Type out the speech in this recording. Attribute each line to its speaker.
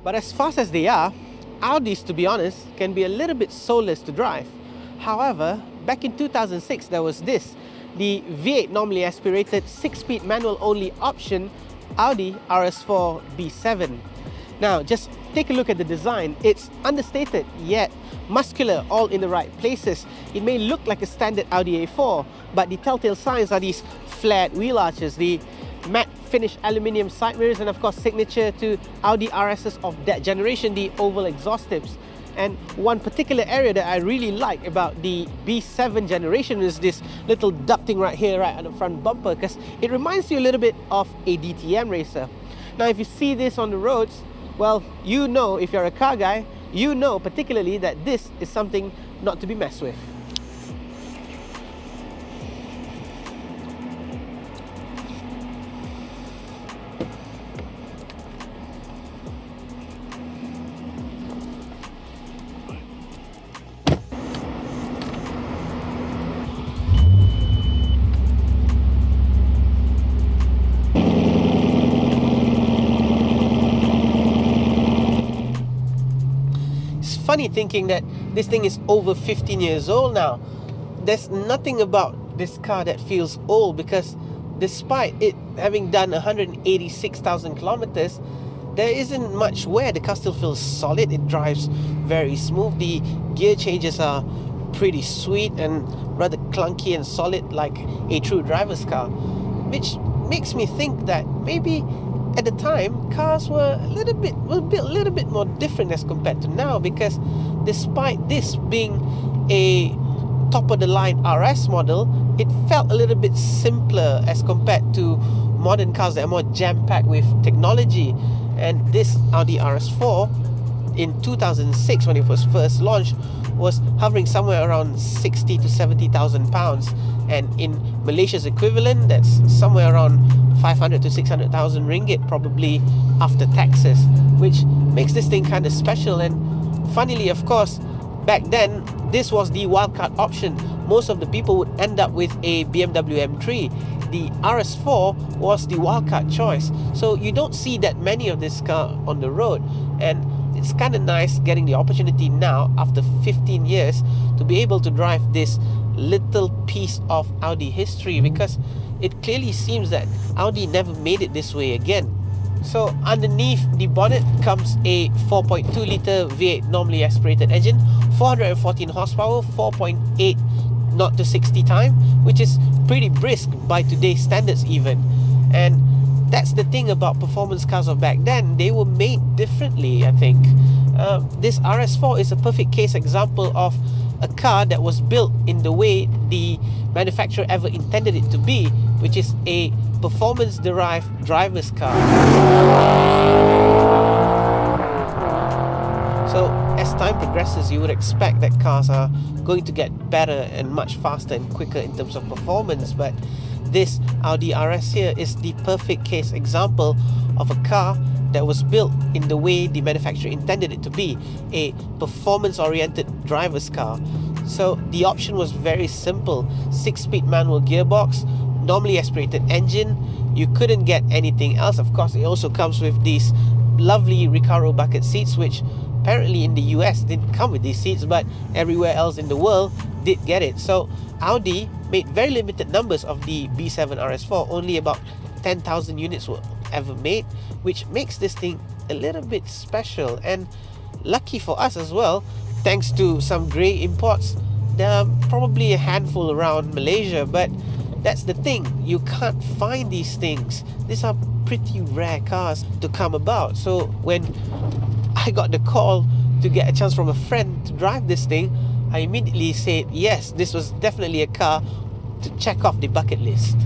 Speaker 1: But as fast as they are, Audis, to be honest, can be a little bit soulless to drive. However, back in 2006, there was this, the V8 normally aspirated 6-speed manual only option Audi RS4 B7. Now, just take a look at the design. It's understated yet muscular, all in the right places. It may look like a standard Audi A4, but the telltale signs are these flat wheel arches, the matte finished aluminium side mirrors, and of course signature to Audi RSs of that generation, the oval exhaust tips. And one particular area that I really like about the B7 generation is this little ducting right here, right on the front bumper, because it reminds you a little bit of a DTM racer. Now, if you see this on the roads, well, you know, if you're a car guy, you know particularly that this is something not to be messed with. Funny thinking that this thing is over 15 years old now. There's nothing about this car that feels old, because despite it having done 186,000 kilometers, there isn't much wear. The car still feels solid. It drives very smooth. The gear changes are pretty sweet and rather clunky and solid, like a true driver's car, which makes me think that maybe at the time, cars were built a little bit more different as compared to now, because despite this being a top-of-the-line RS model, it felt a little bit simpler as compared to modern cars that are more jam-packed with technology. And this Audi RS4 in 2006, when it was first launched, was hovering somewhere around 60 to 70,000 pounds, and in Malaysia's equivalent, that's somewhere around 500 to 600,000 ringgit, probably after taxes, which makes this thing kind of special. And funnily, of course, back then this was the wildcard option. Most of the people would end up with a BMW M3. The RS4 was the wildcard choice, so you don't see that many of this car on the road, and it's kind of nice getting the opportunity now after 15 years to be able to drive this little piece of Audi history, because it clearly seems that Audi never made it this way again. So underneath the bonnet comes a 4.2 litre V8 normally aspirated engine, 414 horsepower, 4.8 0 to 60 time, which is pretty brisk by today's standards even. And that's the thing about performance cars of back then. They were made differently, I think. This RS4 is a perfect case example of a car that was built in the way the manufacturer ever intended it to be, which is a performance-derived driver's car. So as time progresses, you would expect that cars are going to get better and much faster and quicker in terms of performance, but this Audi RS here is the perfect case example of a car that was built in the way the manufacturer intended it to be, a performance-oriented driver's car. So the option was very simple: 6-speed manual gearbox, normally aspirated engine. You couldn't get anything else. Of course, it also comes with these lovely Recaro bucket seats, which apparently in the US didn't come with these seats, but everywhere else in the world did get it. So Audi made very limited numbers of the B7 RS4. Only about 10,000 units were ever made, which makes this thing a little bit special. And lucky for us as well, thanks to some grey imports, there are probably a handful around Malaysia, but that's the thing, you can't find these things. These are pretty rare cars to come about. So when I got the call to get a chance from a friend to drive this thing, I immediately said yes, this was definitely a car to check off the bucket list.